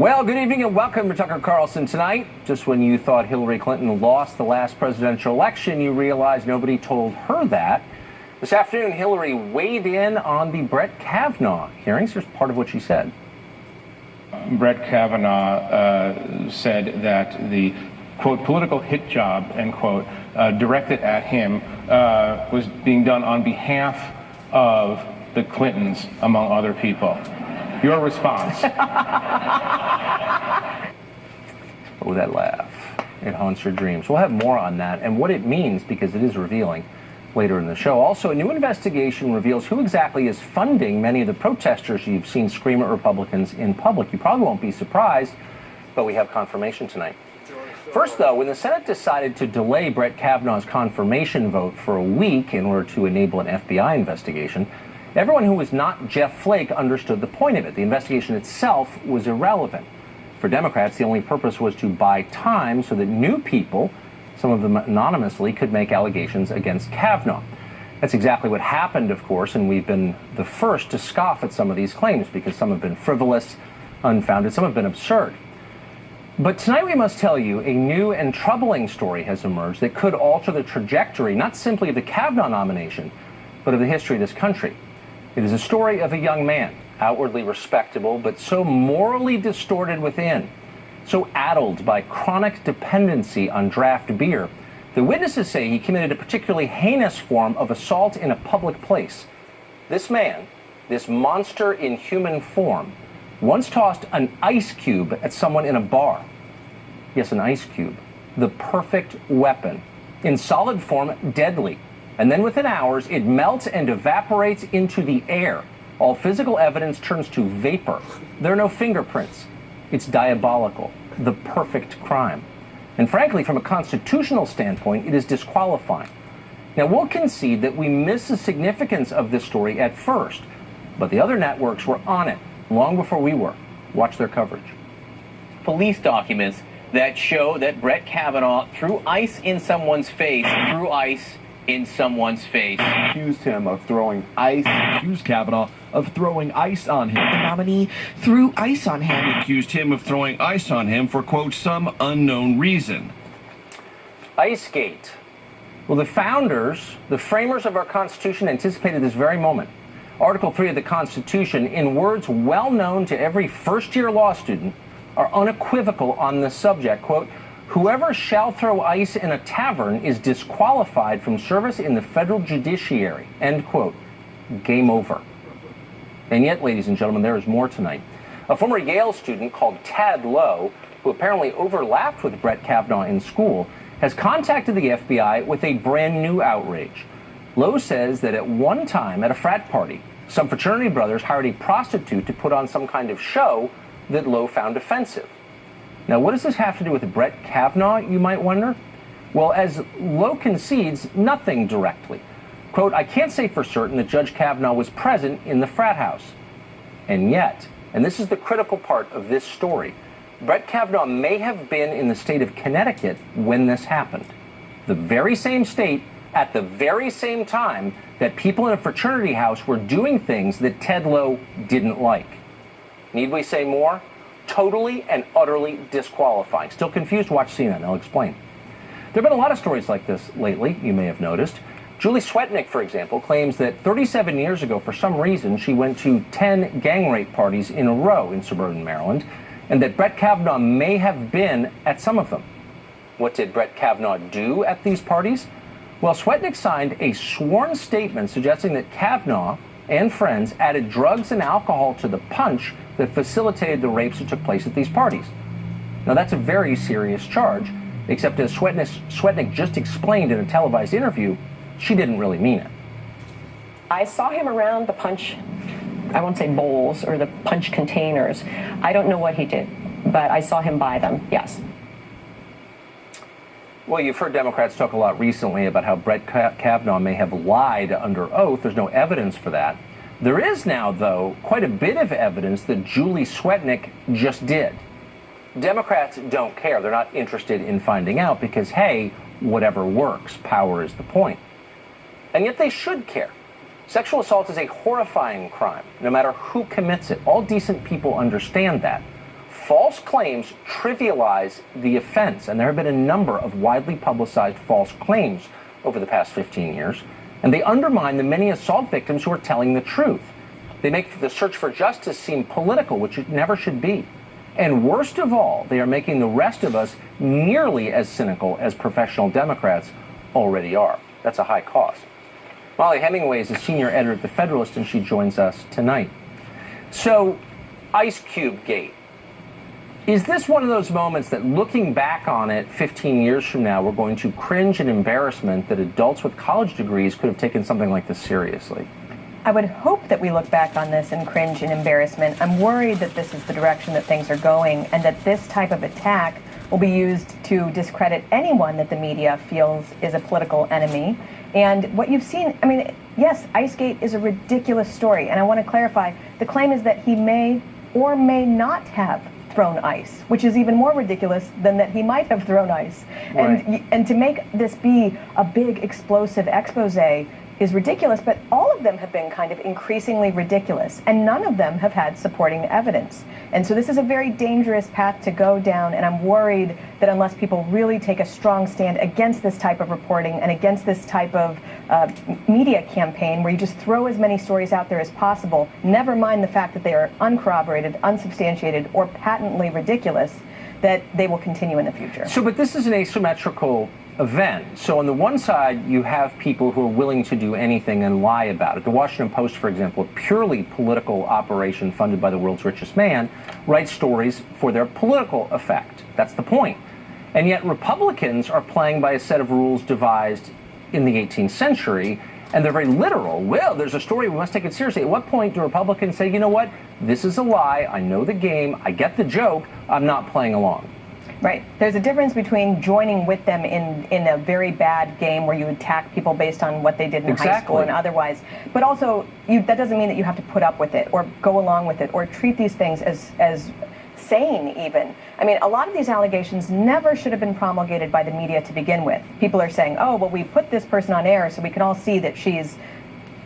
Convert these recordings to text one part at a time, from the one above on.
Well, good evening and welcome to Tucker Carlson Tonight. Just when you thought Hillary Clinton lost the last presidential election, you realize nobody told her that. This afternoon, Hillary weighed in on the Brett Kavanaugh hearings. Here's part of what she said. Brett Kavanaugh said that the, quote, political hit job, end quote, directed at him was being done on behalf of the Clintons, among other people. Your response? Oh, that laugh. It haunts your dreams. We'll have more on that and what it means, because it is revealing, later in the show. Also, a new investigation reveals who exactly is funding many of the protesters you've seen scream at Republicans in public. You probably won't be surprised, but we have confirmation tonight. First, though, when the Senate decided to delay Brett Kavanaugh's confirmation vote for a week in order to enable an FBI investigation, everyone who was not Jeff Flake understood the point of it. The investigation itself was irrelevant. For Democrats, the only purpose was to buy time so that new people, some of them anonymously, could make allegations against Kavanaugh. That's exactly what happened, of course, and we've been the first to scoff at some of these claims because some have been frivolous, unfounded, some have been absurd. But tonight we must tell you a new and troubling story has emerged that could alter the trajectory, not simply of the Kavanaugh nomination, but of the history of this country. It is a story of a young man, outwardly respectable, but so morally distorted within, so addled by chronic dependency on draft beer, the witnesses say he committed a particularly heinous form of assault in a public place. This man, this monster in human form, once tossed an ice cube at someone in a bar. Yes, an ice cube. The perfect weapon. In solid form, deadly. And then within hours, it melts and evaporates into the air. All physical evidence turns to vapor. There are no fingerprints. It's diabolical. The perfect crime. And frankly, from a constitutional standpoint, it is disqualifying. Now, we'll concede that we miss the significance of this story at first, but the other networks were on it long before we were. Watch their coverage. Police documents that show that Brett Kavanaugh threw ice in someone's face, Accused him of throwing ice. Accused Kavanaugh of throwing ice on him. The nominee threw ice on him. Accused him of throwing ice on him for, quote, some unknown reason. Icegate. Well, the founders, the framers of our Constitution, anticipated this very moment. Article 3 of the Constitution, in words well known to every first-year law student, are unequivocal on this subject. Quote, whoever shall throw ice in a tavern is disqualified from service in the federal judiciary. End quote. Game over. And yet, ladies and gentlemen, there is more tonight. A former Yale student called Tad Lowe, who apparently overlapped with Brett Kavanaugh in school, has contacted the FBI with a brand new outrage. Lowe says that at one time at a frat party, some fraternity brothers hired a prostitute to put on some kind of show that Lowe found offensive. Now, what does this have to do with Brett Kavanaugh, you might wonder? Well, as Lowe concedes, nothing directly. Quote, I can't say for certain that Judge Kavanaugh was present in the frat house. And yet, and this is the critical part of this story, Brett Kavanaugh may have been in the state of Connecticut when this happened. The very same state at the very same time that people in a fraternity house were doing things that Ted Lowe didn't like. Need we say more? Totally and utterly disqualifying. Still confused? Watch CNN. I'll explain. There have been a lot of stories like this lately, you may have noticed. Julie Swetnick, for example, claims that 37 years ago, for some reason, she went to 10 gang rape parties in a row in suburban Maryland, and that Brett Kavanaugh may have been at some of them. What did Brett Kavanaugh do at these parties? Well, Swetnick signed a sworn statement suggesting that Kavanaugh and friends added drugs and alcohol to the punch that facilitated the rapes that took place at these parties. Now, that's a very serious charge, except as Swetnick just explained in a televised interview, she didn't really mean it. I saw him around the punch, I won't say bowls or the punch containers. I don't know what he did, but I saw him buy them, yes. Well, you've heard Democrats talk a lot recently about how Brett Kavanaugh may have lied under oath. There's no evidence for that. There is now, though, quite a bit of evidence that Julie Swetnick just did. Democrats don't care. They're not interested in finding out because, hey, whatever works, power is the point. And yet they should care. Sexual assault is a horrifying crime, no matter who commits it. All decent people understand that. False claims trivialize the offense, and there have been a number of widely publicized false claims over the past 15 years, and they undermine the many assault victims who are telling the truth. They make the search for justice seem political, which it never should be. And worst of all, they are making the rest of us nearly as cynical as professional Democrats already are. That's a high cost. Molly Hemingway is a senior editor at The Federalist, and she joins us tonight. So, Ice Cube Gate. Is this one of those moments that, looking back on it 15 years from now, we're going to cringe in embarrassment that adults with college degrees could have taken something like this seriously? I would hope that we look back on this and cringe in embarrassment. I'm worried that this is the direction that things are going, and that this type of attack will be used to discredit anyone that the media feels is a political enemy. And what you've seen, I mean, yes, Icegate is a ridiculous story, and I want to clarify, the claim is that he may or may not have thrown ice, which is even more ridiculous than that he might have thrown ice. Right. And to make this be a big explosive expose is ridiculous, but all of them have been kind of increasingly ridiculous, and none of them have had supporting evidence. And so this is a very dangerous path to go down, and I'm worried that unless people really take a strong stand against this type of reporting and against this type of media campaign where you just throw as many stories out there as possible, never mind the fact that they are uncorroborated, unsubstantiated, or patently ridiculous, that they will continue in the future. So, but this is an asymmetrical event. So on the one side, you have people who are willing to do anything and lie about it. The Washington Post, for example, a purely political operation funded by the world's richest man, writes stories for their political effect. That's the point. And yet Republicans are playing by a set of rules devised in the 18th century, and they're very literal. Well, there's a story, we must take it seriously. At what point do Republicans say, you know what, this is a lie, I know the game, I get the joke, I'm not playing along? Right. There's a difference between joining with them in a very bad game where you attack people based on what they did in high school and otherwise. But also, that doesn't mean that you have to put up with it or go along with it or treat these things as sane even. I mean, a lot of these allegations never should have been promulgated by the media to begin with. People are saying, oh, well, we put this person on air so we can all see that she's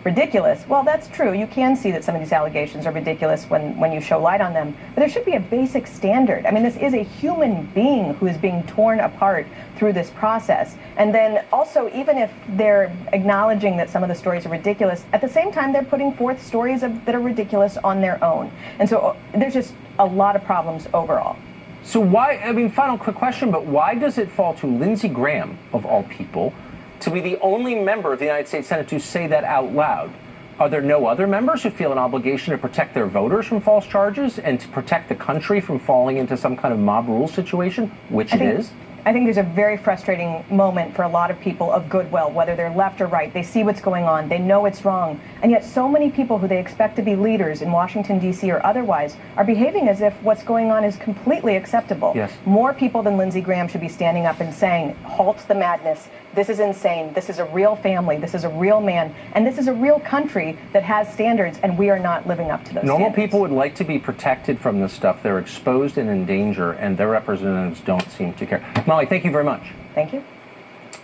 ridiculous. Well, that's true. You can see that some of these allegations are ridiculous when you show light on them. But there should be a basic standard. I mean, this is a human being who is being torn apart through this process. And then also, even if they're acknowledging that some of the stories are ridiculous, at the same time, they're putting forth stories that are ridiculous on their own. And so there's just a lot of problems overall. So why, I mean, final quick question, but why does it fall to Lindsey Graham, of all people, to be the only member of the United States Senate to say that out loud? Are there no other members who feel an obligation to protect their voters from false charges and to protect the country from falling into some kind of mob rule situation, which it is? I think there's a very frustrating moment for a lot of people of goodwill, whether they're left or right. They see what's going on. They know it's wrong. And yet so many people who they expect to be leaders in Washington, D.C. or otherwise are behaving as if what's going on is completely acceptable. Yes. More people than Lindsey Graham should be standing up and saying, halt the madness. This is insane. This is a real family. This is a real man. And this is a real country that has standards, and we are not living up to those Normal standards. people would like to be protected from this stuff. They're exposed and in danger, and their representatives don't seem to care. Molly, thank you very much. Thank you.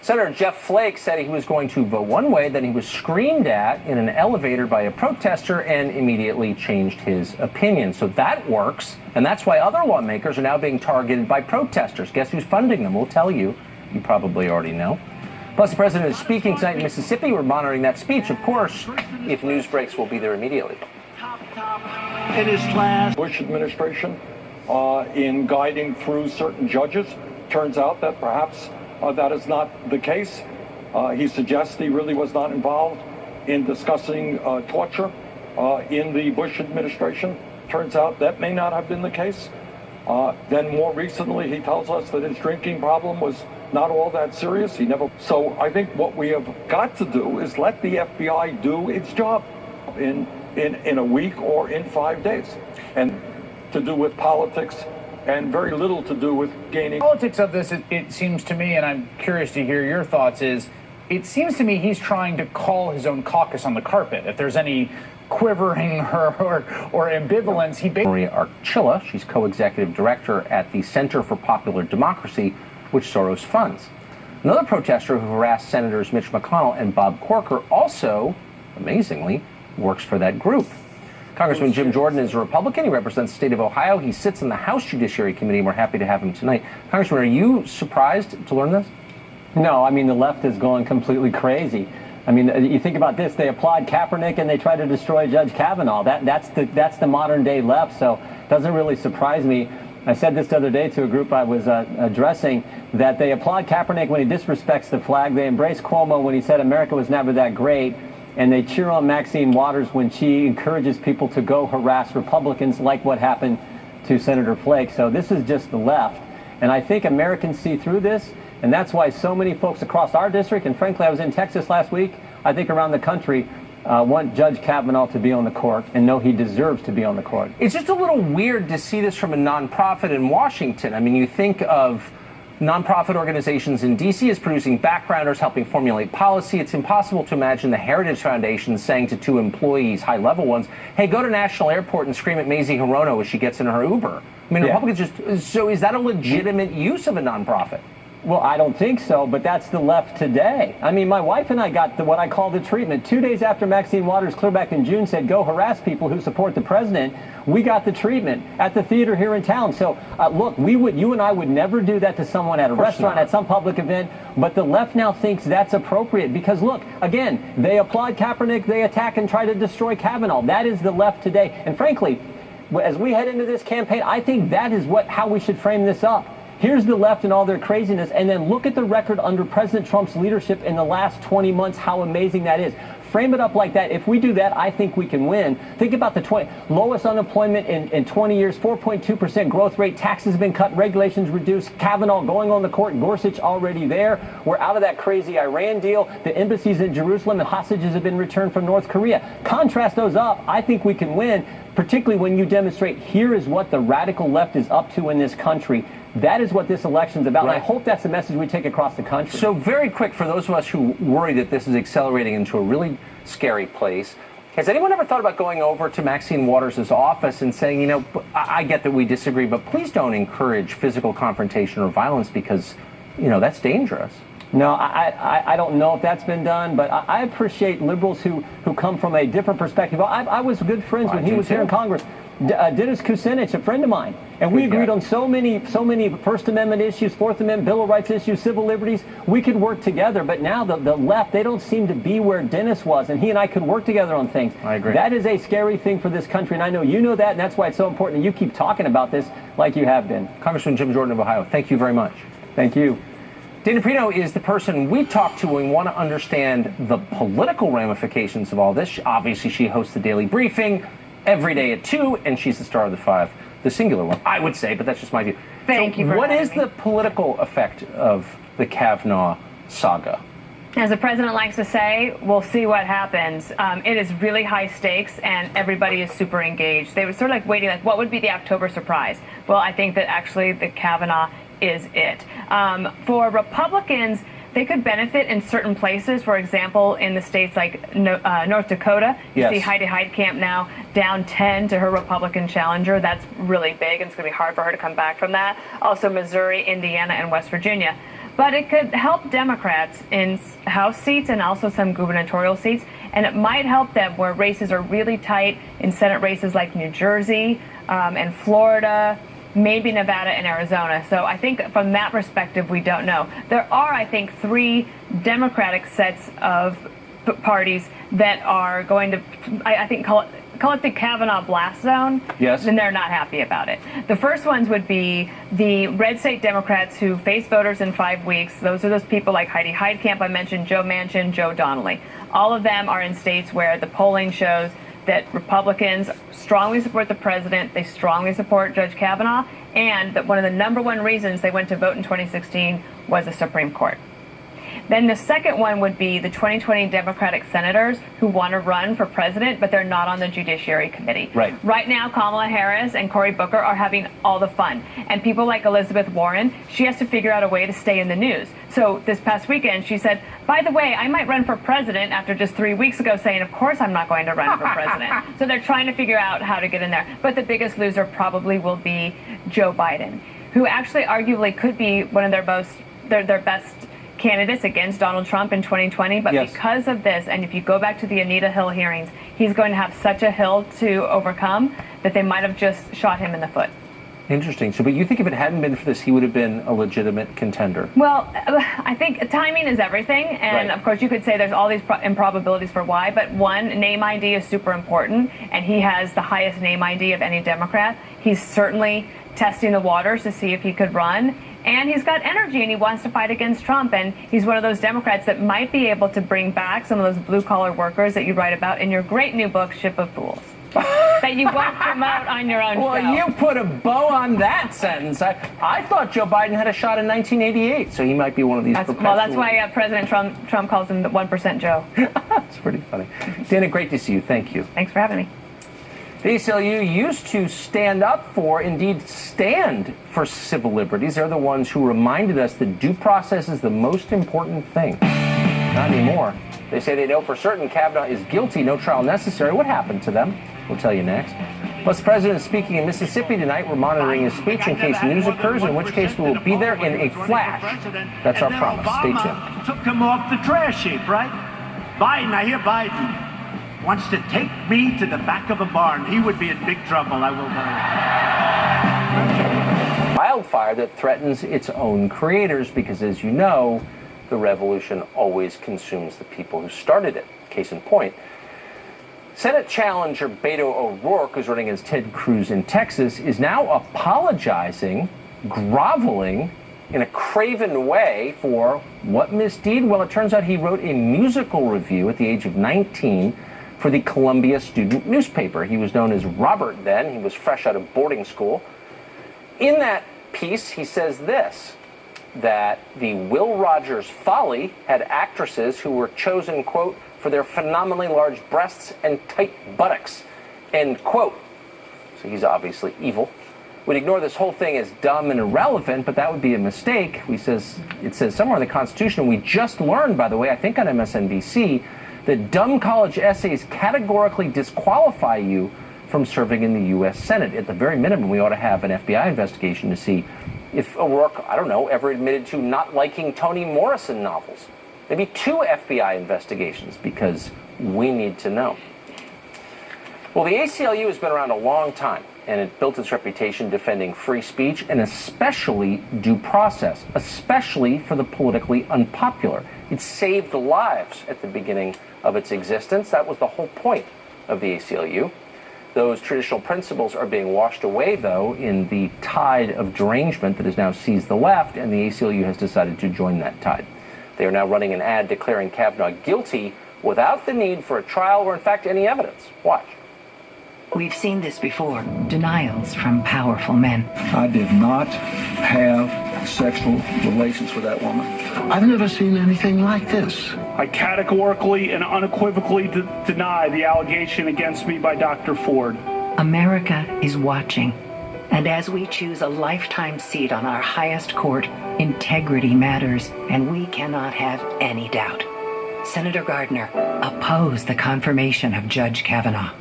Senator Jeff Flake said he was going to vote one way, then he was screamed at in an elevator by a protester and immediately changed his opinion. So that works, and that's why other lawmakers are now being targeted by protesters. Guess who's funding them? We'll tell you. You probably already know. Plus, the president is speaking tonight in Mississippi. We're monitoring that speech, of course. If news breaks, we'll be there immediately. In his class, Bush administration, in guiding through certain judges, turns out that perhaps that is not the case. He suggests he really was not involved in discussing torture in the Bush administration. Turns out that may not have been the case. Then more recently, he tells us that his drinking problem was not all that serious. He never. So I think what we have got to do is let the FBI do its job in a week or in 5 days, and to do with politics and very little to do with gaining. Politics of this, it seems to me, and I'm curious to hear your thoughts, is it seems to me he's trying to call his own caucus on the carpet. If there's any quivering or ambivalence, he basically... Maria Archila, she's co-executive director at the Center for Popular Democracy, which Soros funds. Another protester who harassed Senators Mitch McConnell and Bob Corker also, amazingly, works for that group. Congressman Jim Jordan is a Republican. He represents the state of Ohio. He sits in the House Judiciary Committee, and we're happy to have him tonight. Congressman, are you surprised to learn this? No, I mean, the left has gone completely crazy. I mean, you think about this, they applaud Kaepernick and they try to destroy Judge Kavanaugh. That's the modern day left, so it doesn't really surprise me. I said this the other day to a group I was addressing, that they applaud Kaepernick when he disrespects the flag. They embrace Cuomo when he said America was never that great. And they cheer on Maxine Waters when she encourages people to go harass Republicans, like what happened to Senator Flake. So this is just the left. And I think Americans see through this. And that's why so many folks across our district, and frankly, I was in Texas last week, I think around the country, want Judge Kavanaugh to be on the court and know he deserves to be on the court. It's just a little weird to see this from a nonprofit in Washington. I mean, you think of nonprofit organizations in D.C. as producing backgrounders, helping formulate policy. It's impossible to imagine the Heritage Foundation saying to two employees, high-level ones, hey, go to National Airport and scream at Mazie Hirono as she gets in her Uber. I mean, Republicans just... So is that a legitimate use of a nonprofit? Well, I don't think so, but that's the left today. I mean, my wife and I got what I call the treatment. 2 days after Maxine Waters, clear back in June, said, go harass people who support the president, we got the treatment at the theater here in town. So, look, you and I would never do that to someone at a restaurant, at some public event, but the left now thinks that's appropriate because, look, again, they applaud Kaepernick, they attack and try to destroy Kavanaugh. That is the left today. And frankly, as we head into this campaign, I think that is how we should frame this up. Here's the left and all their craziness, and then look at the record under President Trump's leadership in the last 20 months, how amazing that is. Frame it up like that. If we do that, I think we can win. Think about the lowest unemployment in 20 years, 4.2% growth rate, taxes have been cut, regulations reduced, Kavanaugh going on the court, Gorsuch already there. We're out of that crazy Iran deal. The embassies in Jerusalem and hostages have been returned from North Korea. Contrast those up, I think we can win, particularly when you demonstrate here is what the radical left is up to in this country. That is what this election's about. Right. And I hope that's the message we take across the country. So very quick, for those of us who worry that this is accelerating into a really scary place, has anyone ever thought about going over to Maxine Waters' office and saying, you know, I get that we disagree, but please don't encourage physical confrontation or violence because, you know, that's dangerous? No, I don't know if that's been done, but I appreciate liberals who come from a different perspective. I was good friends when he was here in Congress. Dennis Kucinich, a friend of mine, and we agreed on so many First Amendment issues, Fourth Amendment, Bill of Rights issues, civil liberties. We could work together, but now the left, they don't seem to be where Dennis was, and he and I could work together on things. I agree. That is a scary thing for this country, and I know you know that, and that's why it's so important that you keep talking about this like you have been. Congressman Jim Jordan of Ohio, thank you very much. Thank you. Dana Perino is the person we talk to when we want to understand the political ramifications of all this. Obviously, she hosts the Daily Briefing every day at 2, and she's the star of the 5, the singular one, I would say, but that's just my view. Thank you for what having is the political effect of the Kavanaugh saga? As the president likes to say, we'll see what happens. It is really high stakes, and everybody is super engaged. They were sort of like waiting, like, what would be the October surprise? Well, I think that actually the Kavanaugh is it. For Republicans, they could benefit in certain places. For example, in the states like North Dakota, you see Heidi Heitkamp now down 10 to her Republican challenger. That's really big, and it's going to be hard for her to come back from that. Also Missouri, Indiana, and West Virginia. But it could help Democrats in House seats and also some gubernatorial seats. And it might help them where races are really tight in Senate races like New Jersey and Florida, maybe Nevada and Arizona. So I think from that perspective, we don't know. There are, I think, 3 Democratic sets of parties that are going to, I think, call it the Kavanaugh blast zone. Yes. And they're not happy about it. The first ones would be the red state Democrats who face voters in 5 weeks. Those are those people like Heidi Heitkamp, I mentioned, Joe Manchin, Joe Donnelly. All of them are in states where the polling shows that Republicans strongly support the president, they strongly support Judge Kavanaugh, and that one of the #1 reasons they went to vote in 2016 was the Supreme Court. Then the second one would be the 2020 Democratic senators who want to run for president, but they're not on the Judiciary Committee. Right. Right now, Kamala Harris and Cory Booker are having all the fun. And people like Elizabeth Warren, she has to figure out a way to stay in the news. So this past weekend, she said, by the way, I might run for president, after just 3 weeks ago saying, of course I'm not going to run for president. So they're trying to figure out how to get in there. But the biggest loser probably will be Joe Biden, who actually arguably could be one of their best candidates against Donald Trump in 2020, but because of this, and if you go back to the Anita Hill hearings, he's going to have such a hill to overcome that they might have just shot him in the foot. Interesting. So, but you think if it hadn't been for this, he would have been a legitimate contender? Well, I think timing is everything. And of course, you could say there's all these improbabilities for why. But one, name ID is super important. And he has the highest name ID of any Democrat. He's certainly testing the waters to see if he could run. And he's got energy and he wants to fight against Trump. And he's one of those Democrats that might be able to bring back some of those blue collar workers that you write about in your great new book, Ship of Fools. That you won't promote on your own show. Well, you put a bow on that sentence. I thought Joe Biden had a shot in 1988, so he might be one of these. Well, that's why President Trump calls him the 1% Joe. It's pretty funny. Dana, great to see you. Thank you. Thanks for having me. The ACLU used to stand up for, indeed stand for civil liberties. They're the ones who reminded us that due process is the most important thing. Not anymore. They say they know for certain Kavanaugh is guilty, no trial necessary. What happened to them? We'll tell you next. Plus, the president is speaking in Mississippi tonight. We're monitoring his speech in case news occurs, in which case we will be there in a flash. That's our promise. Stay tuned. Took him off the trash heap, right? Biden, I hear Biden wants to take me to the back of a barn. He would be in big trouble, I will tell you. Wildfire that threatens its own creators because, as you know, the revolution always consumes the people who started it. Case in point, Senate challenger Beto O'Rourke, who's running against Ted Cruz in Texas, is now apologizing, groveling in a craven way for what misdeed? Well, it turns out he wrote a musical review at the age of 19 for the Columbia student newspaper. He was known as Robert then. He was fresh out of boarding school. In that piece, he says this, that the Will Rogers Folly had actresses who were chosen, quote, for their phenomenally large breasts and tight buttocks, end quote. So he's obviously evil. We'd ignore this whole thing as dumb and irrelevant, but that would be a mistake. It says somewhere in the Constitution, we just learned, by the way, I think on MSNBC, that dumb college essays categorically disqualify you from serving in the U.S. Senate. At the very minimum, we ought to have an FBI investigation to see if O'Rourke, I don't know, ever admitted to not liking Toni Morrison novels. Maybe 2 FBI investigations, because we need to know. Well, the ACLU has been around a long time, and it built its reputation defending free speech and especially due process, especially for the politically unpopular. It saved lives at the beginning of its existence. That was the whole point of the ACLU. Those traditional principles are being washed away, though, in the tide of derangement that has now seized the left, and the ACLU has decided to join that tide. They are now running an ad declaring Kavanaugh guilty without the need for a trial or, in fact, any evidence. Watch. We've seen this before. Denials from powerful men. I did not have sexual relations with that woman. I've never seen anything like this. I categorically and unequivocally deny the allegation against me by Dr. Ford. America is watching. And as we choose a lifetime seat on our highest court, integrity matters, and we cannot have any doubt. Senator Gardner, oppose the confirmation of Judge Kavanaugh.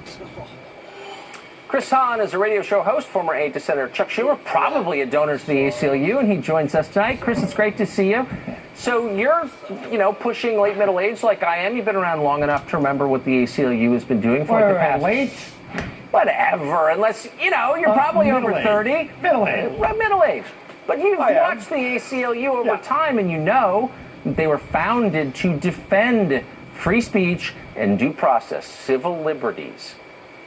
Chris Hahn is a radio show host, former aide to Senator Chuck Schumer, probably a donor to the ACLU, and he joins us tonight. Chris, it's great to see you. So you're, pushing late middle age like I am. You've been around long enough to remember what the ACLU has been doing for the past... Late? Whatever, unless, you're probably over 30. Middle age. Middle age. But you've watched the ACLU over time, and you know they were founded to defend free speech and due process, civil liberties.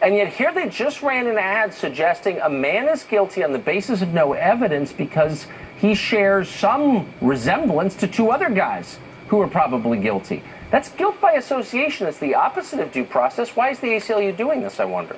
And yet here they just ran an ad suggesting a man is guilty on the basis of no evidence because he shares some resemblance to 2 other guys who are probably guilty. That's guilt by association. It's the opposite of due process. Why is the ACLU doing this, I wonder?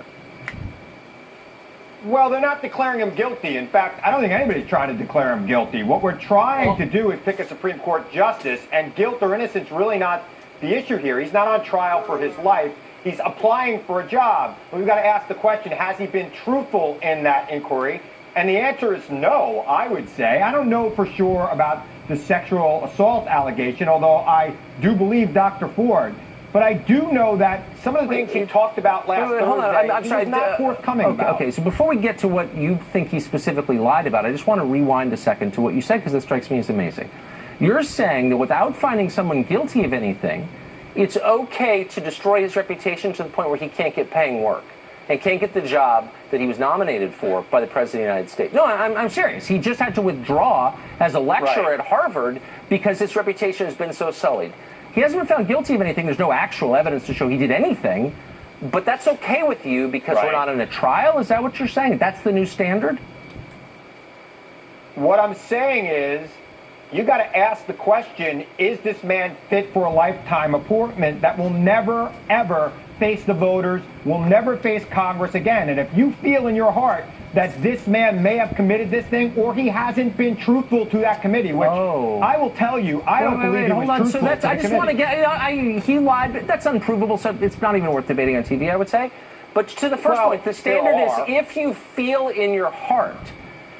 Well, they're not declaring him guilty. In fact, I don't think anybody's trying to declare him guilty. What we're trying to do is pick a Supreme Court justice, and guilt or innocence really not the issue here. He's not on trial for his life. He's applying for a job. We've got to ask the question, has he been truthful in that inquiry? And the answer is no, I would say. I don't know for sure about the sexual assault allegation, although I do believe Dr. Ford. But I do know that some of the things he talked about last Thursday, I'm sorry, he's not forthcoming about. Okay, so before we get to what you think he specifically lied about, I just want to rewind a second to what you said, because it strikes me as amazing. You're saying that without finding someone guilty of anything, it's okay to destroy his reputation to the point where he can't get paying work and can't get the job that he was nominated for by the President of the United States. No, I'm serious. He just had to withdraw as a lecturer at Harvard because his reputation has been so sullied. He hasn't been found guilty of anything. There's no actual evidence to show he did anything, but that's okay with you because we're not in a trial? Is that what you're saying? That's the new standard? What I'm saying is, you got to ask the question, is this man fit for a lifetime appointment that will never, ever face the voters, will never face Congress again? And if you feel in your heart that this man may have committed this thing or he hasn't been truthful to that committee, which I will tell you, I don't believe he was truthful to the committee. I just want to get, he lied. That's unprovable, so it's not even worth debating on TV, I would say. But to the first point, the standard is if you feel in your heart.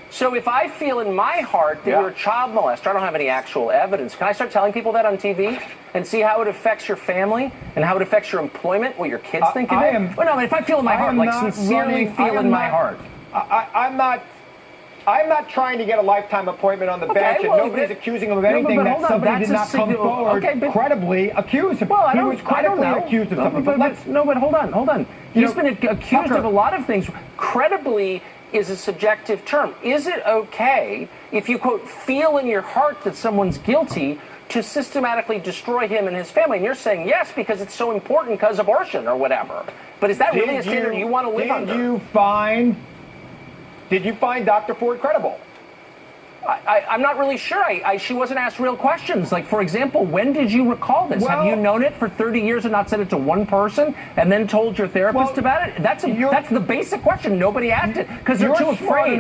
So if I feel in my heart that you're a child molester, I don't have any actual evidence. Can I start telling people that on TV and see how it affects your family and how it affects your employment, what your kids think of it? Well, no, if I feel in my heart, like sincerely feel in my heart. I'm not trying to get a lifetime appointment on the bench, and nobody's accusing him of anything that somebody did not come forward credibly accused him. Well, he was credibly accused of something. But hold on. He's been accused of a lot of things. Credibly is a subjective term. Is it okay if you, quote, feel in your heart that someone's guilty to systematically destroy him and his family? And you're saying yes because it's so important because abortion or whatever. But is that really a standard you want to live under? Did you find Dr. Ford credible? I'm not really sure. She wasn't asked real questions. Like, for example, when did you recall this? Have you known it for 30 years and not said it to one person and then told your therapist about it? That's the basic question. Nobody asked it because they're too afraid.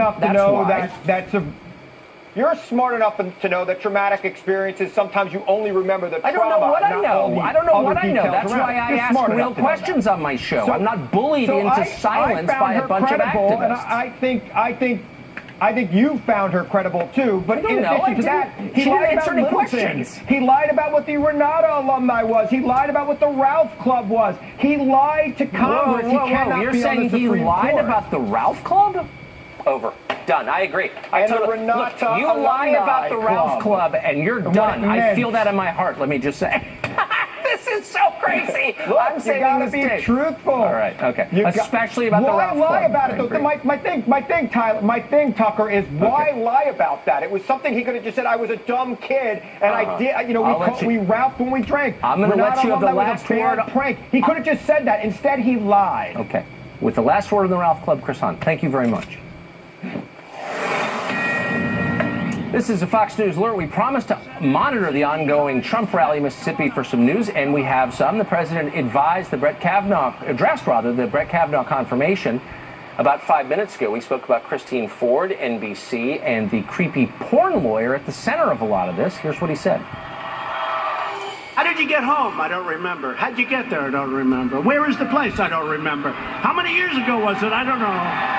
You're smart enough to know that traumatic experiences, sometimes you only remember the trauma. I don't know what I know. I don't know what I know. That's why I ask real questions on my show. I'm not bullied into silence by a bunch of activists. And I think you found her credible too, but in addition to that, he lied about little things. He lied about what the Renata alumni was. He lied about what the Ralph Club was. He lied to Congress. You're saying he lied about the Ralph Club? Over. Done. I agree. Look, you lie about the Ralph Club and you're done. I feel that in my heart, let me just say. This is so crazy. Look, I'm saying you gotta be truthful. All right, okay. Especially about the Ralph Club. Why lie about it, though? My thing, Tucker, is why lie about that? It was something he could have just said, I was a dumb kid, and I did, we Ralphed when we drank. I'm going to let you have the last word. Prank. He could have just said that. Instead, he lied. Okay. With the last word on the Ralph Club, Chris Hahn, thank you very much. This is a Fox News alert. We promised to monitor the ongoing Trump rally in Mississippi for some news, and we have some. The president addressed the Brett Kavanaugh confirmation about 5 minutes ago. We spoke about Christine Ford, NBC, and the creepy porn lawyer at the center of a lot of this. Here's what he said. How did you get home? I don't remember. How'd you get there? I don't remember. Where is the place? I don't remember. How many years ago was it? I don't know.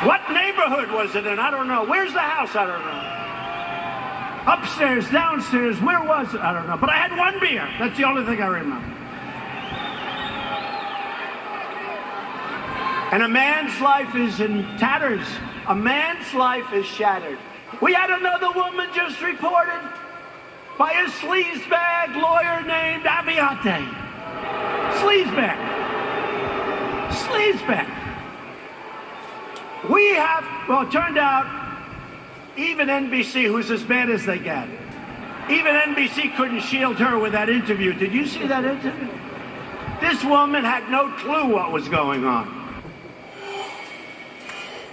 What neighborhood was it in? I don't know. Where's the house? I don't know. Upstairs, downstairs, where was it? I don't know. But I had one beer. That's the only thing I remember. And a man's life is in tatters. A man's life is shattered. We had another woman just reported by a sleazebag lawyer named Abiate. Sleazebag. We have, well, it turned out, even NBC, who's as bad as they get, even NBC couldn't shield her with that interview. Did you see that interview? This woman had no clue what was going on.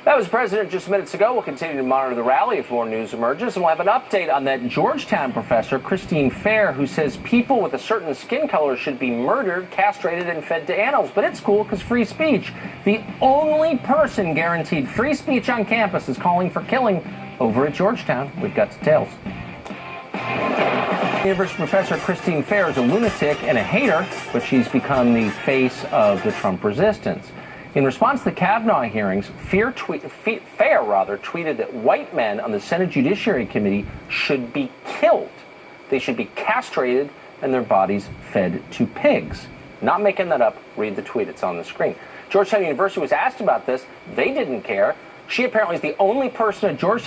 That was the president just minutes ago. We'll continue to monitor the rally if more news emerges, and we'll have an update on that Georgetown professor, Christine Fair, who says people with a certain skin color should be murdered, castrated, and fed to animals. But it's cool because free speech. The only person guaranteed free speech on campus is calling for killing over at Georgetown. We've got details. University professor Christine Fair is a lunatic and a hater, but she's become the face of the Trump resistance. In response to the Kavanaugh hearings, Fair tweeted that white men on the Senate Judiciary Committee should be killed. They should be castrated and their bodies fed to pigs. Not making that up. Read the tweet. It's on the screen. Georgetown University was asked about this. They didn't care. She apparently is the only person at Georgetown